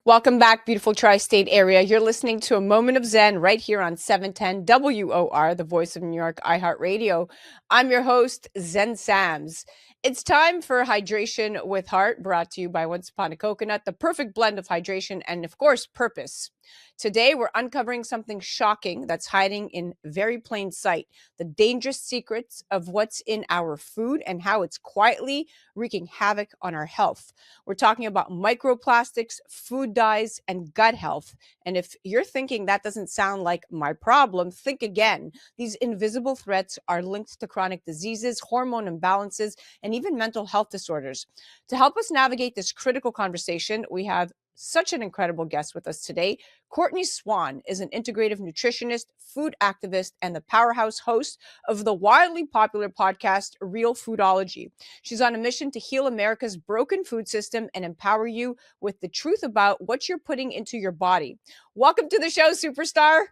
Welcome back, beautiful tri-state area. You're listening to A Moment of Zen right here on 710 WOR, the voice of New York, iHeartRadio. I'm your host, Zen Sams. It's time for Hydration with Heart, brought to you by Once Upon a Coconut, the perfect blend of hydration and, of course, purpose. Today, we're uncovering something shocking that's hiding in very plain sight, the dangerous secrets of what's in our food and how it's quietly wreaking havoc on our health. We're talking about microplastics, food dyes, and gut health. And if you're thinking that doesn't sound like my problem, think again. These invisible threats are linked to chronic diseases, hormone imbalances, and even mental health disorders. To help us navigate this critical conversation, we have such an incredible guest with us today. Courtney Swan is an integrative nutritionist, food activist, and the powerhouse host of the wildly popular podcast, Realfoodology. She's on a mission to heal America's broken food system and empower you with the truth about what you're putting into your body. Welcome to the show, superstar.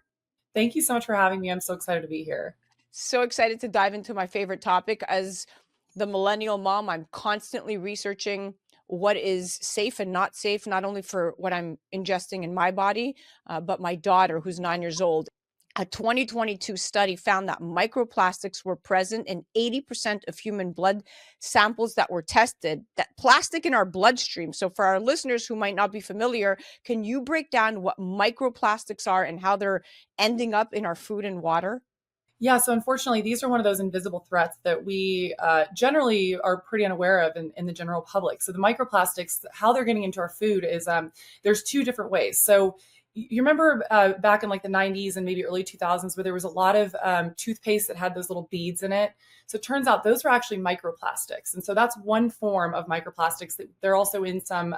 Thank you so much for having me. I'm so excited to be here. So excited to dive into my favorite topic. As the millennial mom, I'm constantly researching what is safe and not safe, not only for what I'm ingesting in my body, but my daughter, who's 9 years old. A 2022 study found that microplastics were present in 80% of human blood samples that were tested, that plastic in our bloodstream. So for our listeners who might not be familiar, can you break down what microplastics are and how they're ending up in our food and water? Yeah, so unfortunately, these are one of those invisible threats that we generally are pretty unaware of in the general public. So the microplastics, how they're getting into our food is there's two different ways. So you remember back in like the 90s and maybe early 2000s where there was a lot of toothpaste that had those little beads in it. So it turns out those were actually microplastics. And so that's one form of microplastics. That they're also in some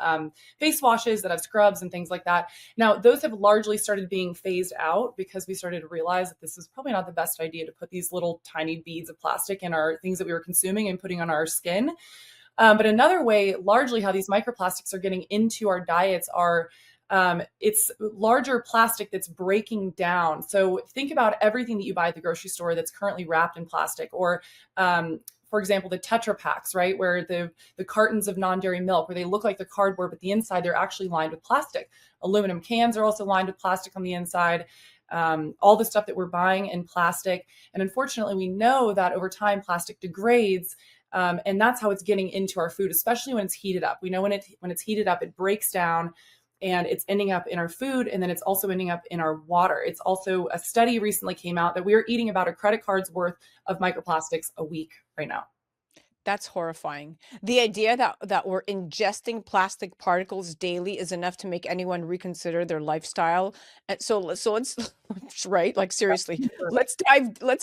face washes that have scrubs and things like that. Now, those have largely started being phased out because we started to realize that this is probably not the best idea to put these little tiny beads of plastic in our things that we were consuming and putting on our skin. But another way, largely how these microplastics are getting into our diets are it's larger plastic that's breaking down. So think about everything that you buy at the grocery store that's currently wrapped in plastic, or for example, the Tetra Packs, right? Where the cartons of non-dairy milk, where they look like they're cardboard, but the inside they're actually lined with plastic. Aluminum cans are also lined with plastic on the inside. All the stuff that we're buying in plastic. And unfortunately, we know that over time, plastic degrades. And that's how it's getting into our food, especially when it's heated up. We know when it's heated up, it breaks down and it's ending up in our food. And then it's also ending up in our water. It's also, a study recently came out that we are eating about a credit card's worth of microplastics a week right now. That's horrifying. The idea that we're ingesting plastic particles daily is enough to make anyone reconsider their lifestyle. And so let's right, like seriously, let's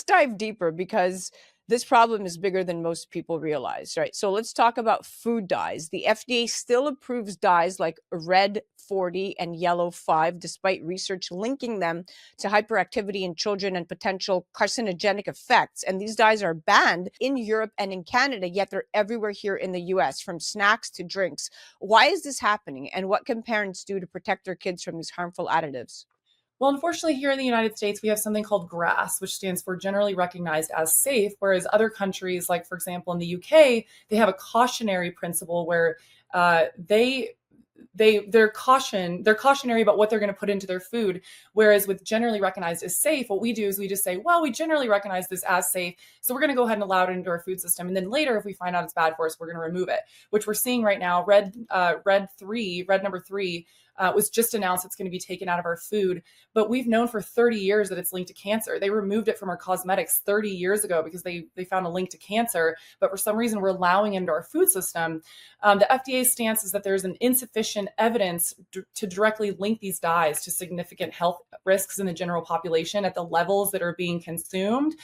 dive deeper, because this problem is bigger than most people realize, right? So let's talk about food dyes. The FDA still approves dyes like red 40 and yellow 5, despite research linking them to hyperactivity in children and potential carcinogenic effects. And these dyes are banned in Europe and in Canada, yet they're everywhere here in the US, from snacks to drinks. Why is this happening? And what can parents do to protect their kids from these harmful additives? Well, unfortunately, here in the United States, we have something called GRAS, which stands for generally recognized as safe, whereas other countries, like, for example, in the UK, they have a cautionary principle where they're cautionary about what they're going to put into their food. Whereas with generally recognized as safe, what we do is we just say, well, we generally recognize this as safe, so we're going to go ahead and allow it into our food system. And then later, if we find out it's bad for us, we're going to remove it, which we're seeing right now. Red number 3 was just announced it's going to be taken out of our food. But we've known for 30 years that it's linked to cancer. They removed it from our cosmetics 30 years ago because they found a link to cancer. But for some reason, we're allowing it into our food system. The FDA's stance is that there's an insufficient evidence to directly link these dyes to significant health risks in the general population at the levels that are being consumed.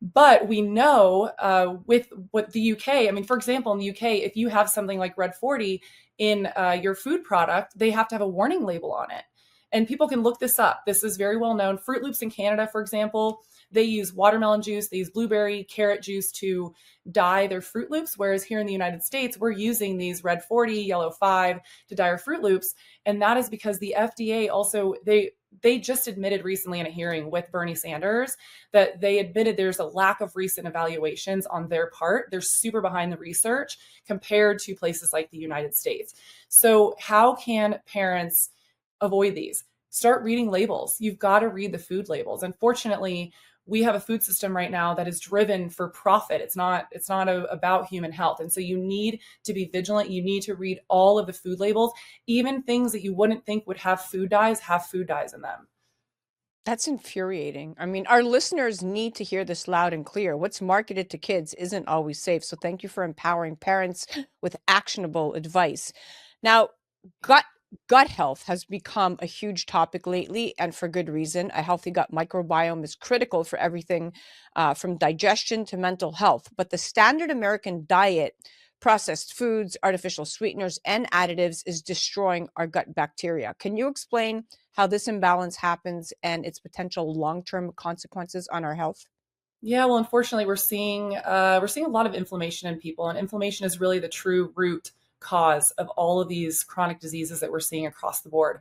But we know with what the UK, I mean, for example, in the UK, if you have something like Red 40 in your food product, they have to have a warning label on it. And people can look this up. This is very well known. Fruit Loops in Canada, for example, they use watermelon juice, they use blueberry, carrot juice to dye their Fruit Loops. Whereas here in the United States, we're using these Red 40, Yellow 5 to dye our Fruit Loops. And that is because the FDA also, they just admitted recently in a hearing with Bernie Sanders that they admitted there's a lack of recent evaluations on their part. They're super behind the research compared to places like the United States. So how can parents avoid these. Start reading labels. You've got to read the food labels. Unfortunately, we have a food system right now that is driven for profit. It's not about human health. And so you need to be vigilant. You need to read all of the food labels. Even things that you wouldn't think would have food dyes in them. That's infuriating. I mean, our listeners need to hear this loud and clear. What's marketed to kids isn't always safe. So thank you for empowering parents with actionable advice. Now, gut gut health has become a huge topic lately, and for good reason. A healthy gut microbiome is critical for everything from digestion to mental health. But the standard American diet, processed foods, artificial sweeteners, and additives is destroying our gut bacteria. Can you explain how this imbalance happens and its potential long-term consequences on our health? Yeah, well, unfortunately, we're seeing a lot of inflammation in people, and inflammation is really the true root cause of all of these chronic diseases that we're seeing across the board.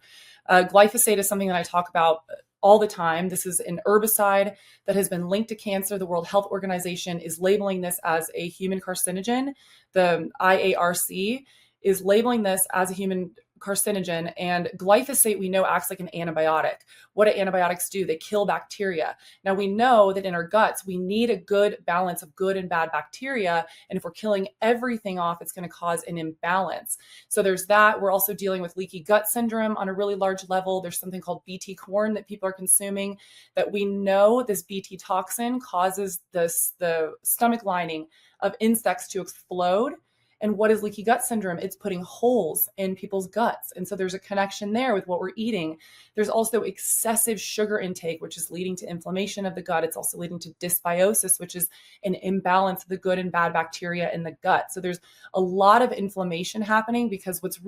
Glyphosate is something that I talk about all the time. This is an herbicide that has been linked to cancer. The World Health Organization is labeling this as a human carcinogen. The IARC is labeling this as a human carcinogen, and glyphosate we know acts like an antibiotic. What do antibiotics do? They kill bacteria. Now we know that in our guts we need a good balance of good and bad bacteria, and if we're killing everything off, it's going to cause an imbalance. So there's that. We're also dealing with leaky gut syndrome on a really large level. There's something called bt corn that people are consuming that we know this bt toxin causes the stomach lining of insects to explode. And what is leaky gut syndrome? It's putting holes in people's guts. And so there's a connection there with what we're eating. There's also excessive sugar intake, which is leading to inflammation of the gut. It's also leading to dysbiosis, which is an imbalance of the good and bad bacteria in the gut. So there's a lot of inflammation happening because what's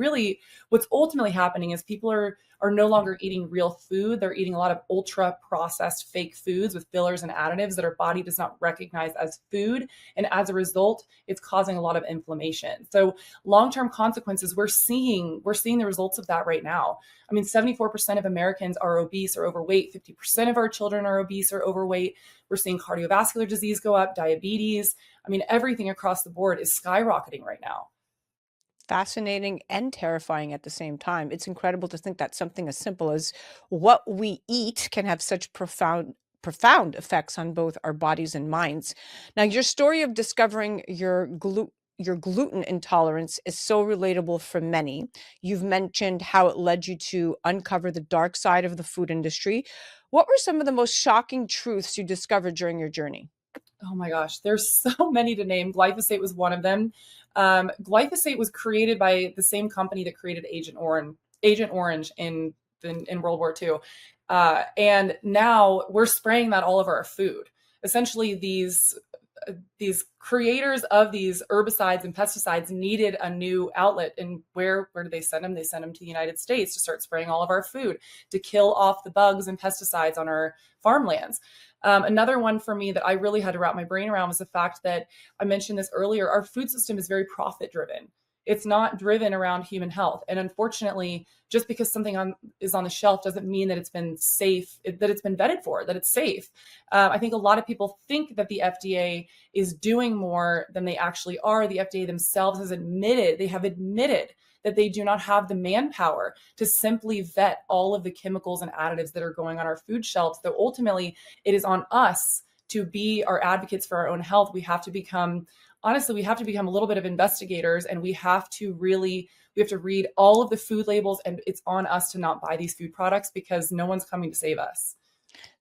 ultimately happening is people are no longer eating real food. They're eating a lot of ultra processed fake foods with fillers and additives that our body does not recognize as food. And as a result, it's causing a lot of inflammation. So long-term consequences, we're seeing the results of that right now. I mean, 74% of Americans are obese or overweight. 50% of our children are obese or overweight. We're seeing cardiovascular disease go up, diabetes. I mean, everything across the board is skyrocketing right now. Fascinating and terrifying at the same time. It's incredible to think that something as simple as what we eat can have such profound effects on both our bodies and minds. Now, your story of discovering your gluten intolerance is so relatable for many. You've mentioned how it led you to uncover the dark side of the food industry. What were some of the most shocking truths you discovered during your journey? Oh my gosh, there's so many to name. Glyphosate was one of them. Glyphosate was created by the same company that created Agent Orange in World War II. And now we're spraying that all over our food. Essentially, these creators of these herbicides and pesticides needed a new outlet. And where did they send them? They sent them to the United States to start spraying all of our food to kill off the bugs and pesticides on our farmlands. Another one for me that I really had to wrap my brain around was the fact that I mentioned this earlier. Our food system is very profit driven. It's not driven around human health. And unfortunately, just because something is on the shelf doesn't mean that it's been safe, that it's been vetted for, that it's safe. I think a lot of people think that the FDA is doing more than they actually are. The FDA themselves they have admitted that they do not have the manpower to simply vet all of the chemicals and additives that are going on our food shelves. So ultimately, it is on us to be our advocates for our own health. We have to become a little bit of investigators, and we have to read all of the food labels, and it's on us to not buy these food products because no one's coming to save us.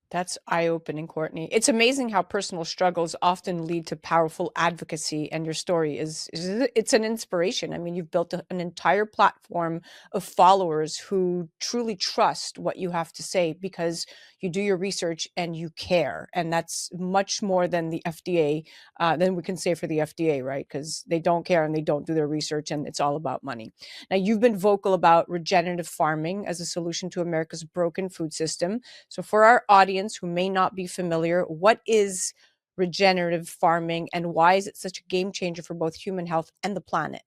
That's eye-opening, Courtney. It's amazing how personal struggles often lead to powerful advocacy, and your story it's an inspiration. I mean, you've built an entire platform of followers who truly trust what you have to say because you do your research and you care, and that's much more than the FDA, than we can say for the FDA, right? Because they don't care and they don't do their research, and it's all about money. Now, you've been vocal about regenerative farming as a solution to America's broken food system. So for our audience who may not be familiar, what is regenerative farming and why is it such a game changer for both human health and the planet?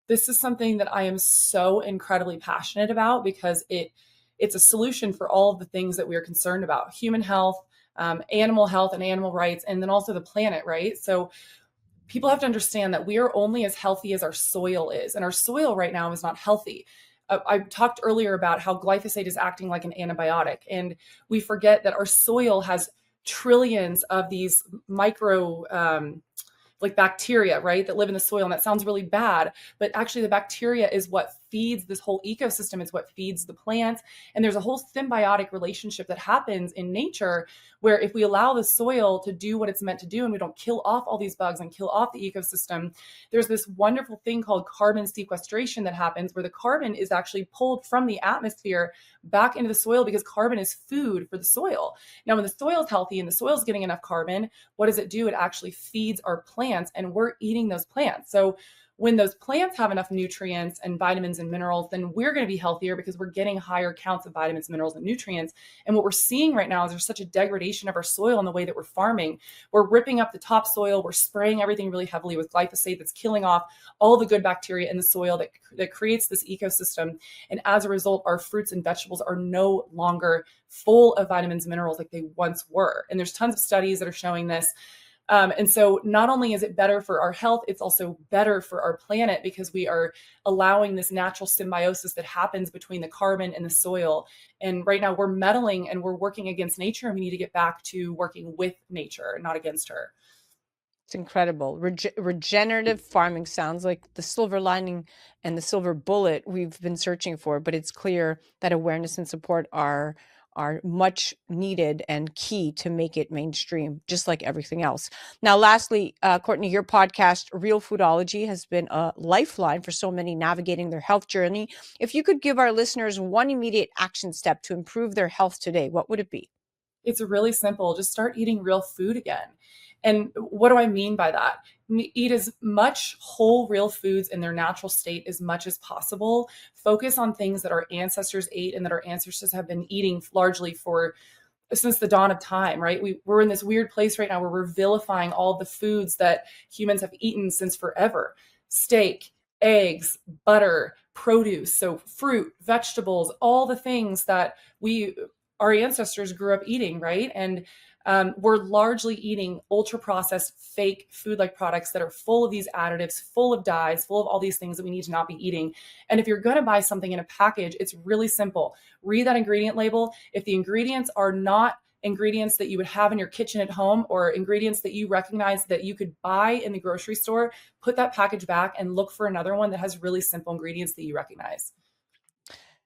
This is something that I am so incredibly passionate about because it's a solution for all of the things that we are concerned about: human health, health and animal rights, and then also the planet, right? So people have to understand that we are only as healthy as our soil is, and our soil right now is not healthy. I talked earlier about how glyphosate is acting like an antibiotic, and we forget that our soil has trillions of these micro like bacteria, right, that live in the soil. And that sounds really bad, but actually the bacteria is what feeds this whole ecosystem. It's what feeds the plants. And there's a whole symbiotic relationship that happens in nature where if we allow the soil to do what it's meant to do and we don't kill off all these bugs and kill off the ecosystem, there's this wonderful thing called carbon sequestration that happens where the carbon is actually pulled from the atmosphere back into the soil because carbon is food for the soil. Now, when the soil is healthy and the soil is getting enough carbon, what does it do? It actually feeds our plants and we're eating those plants. So when those plants have enough nutrients and vitamins and minerals, then we're going to be healthier because we're getting higher counts of vitamins, minerals, and nutrients. And what we're seeing right now is there's such a degradation of our soil in the way that we're farming. We're ripping up the topsoil. We're spraying everything really heavily with glyphosate that's killing off all the good bacteria in the soil that creates this ecosystem. And as a result, our fruits and vegetables are no longer full of vitamins and minerals like they once were. And there's tons of studies that are showing this. And so not only is it better for our health, it's also better for our planet because we are allowing this natural symbiosis that happens between the carbon and the soil. And right now we're meddling and we're working against nature, and we need to get back to working with nature, not against her. It's incredible. Regenerative farming sounds like the silver lining and the silver bullet we've been searching for, but it's clear that awareness and support are much needed and key to make it mainstream, just like everything else. Now, lastly, Courtney, your podcast, Realfoodology, has been a lifeline for so many navigating their health journey. If you could give our listeners one immediate action step to improve their health today, what would it be? It's really simple. Just start eating real food again. And what do I mean by that? Eat as much whole, real foods in their natural state as much as possible. Focus on things that our ancestors ate and that our ancestors have been eating largely since the dawn of time, right? We're in this weird place right now where we're vilifying all the foods that humans have eaten since forever. Steak, eggs, butter, produce, so fruit, vegetables, all the things that our ancestors grew up eating, right? And we're largely eating ultra processed fake food like products that are full of these additives, full of dyes, full of all these things that we need to not be eating. And if you're going to buy something in a package, it's really simple. Read that ingredient label. If the ingredients are not ingredients that you would have in your kitchen at home or ingredients that you recognize that you could buy in the grocery store, put that package back and look for another one that has really simple ingredients that you recognize.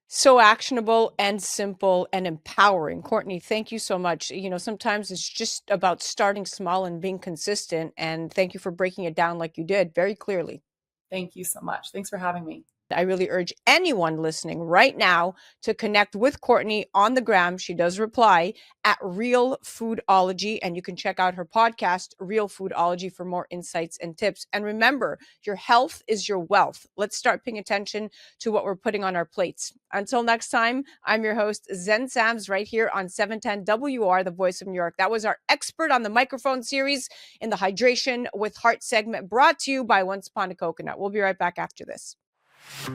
So actionable and simple and empowering. Courtney, thank you so much. Sometimes it's just about starting small and being consistent. And thank you for breaking it down like you did very clearly. Thank you so much. Thanks for having me. I really urge anyone listening right now to connect with Courtney on the gram. She does reply at Realfoodology, and you can check out her podcast, Realfoodology, for more insights and tips. And remember, your health is your wealth. Let's start paying attention to what we're putting on our plates. Until next time, I'm your host, Zen Sams, right here on 710 WR, the voice of New York. That was our expert on the microphone series in the Hydration with Heart segment, brought to you by Once Upon a Coconut. We'll be right back after this.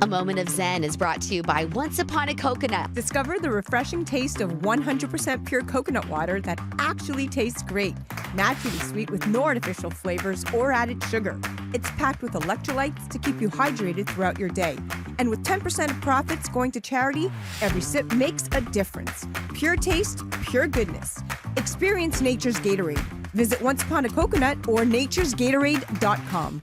A Moment of Zen is brought to you by Once Upon a Coconut. Discover the refreshing taste of 100% pure coconut water that actually tastes great. Naturally sweet with no artificial flavors or added sugar. It's packed with electrolytes to keep you hydrated throughout your day. And with 10% of profits going to charity, every sip makes a difference. Pure taste, pure goodness. Experience nature's Gatorade. Visit Once Upon a Coconut or naturesgatorade.com.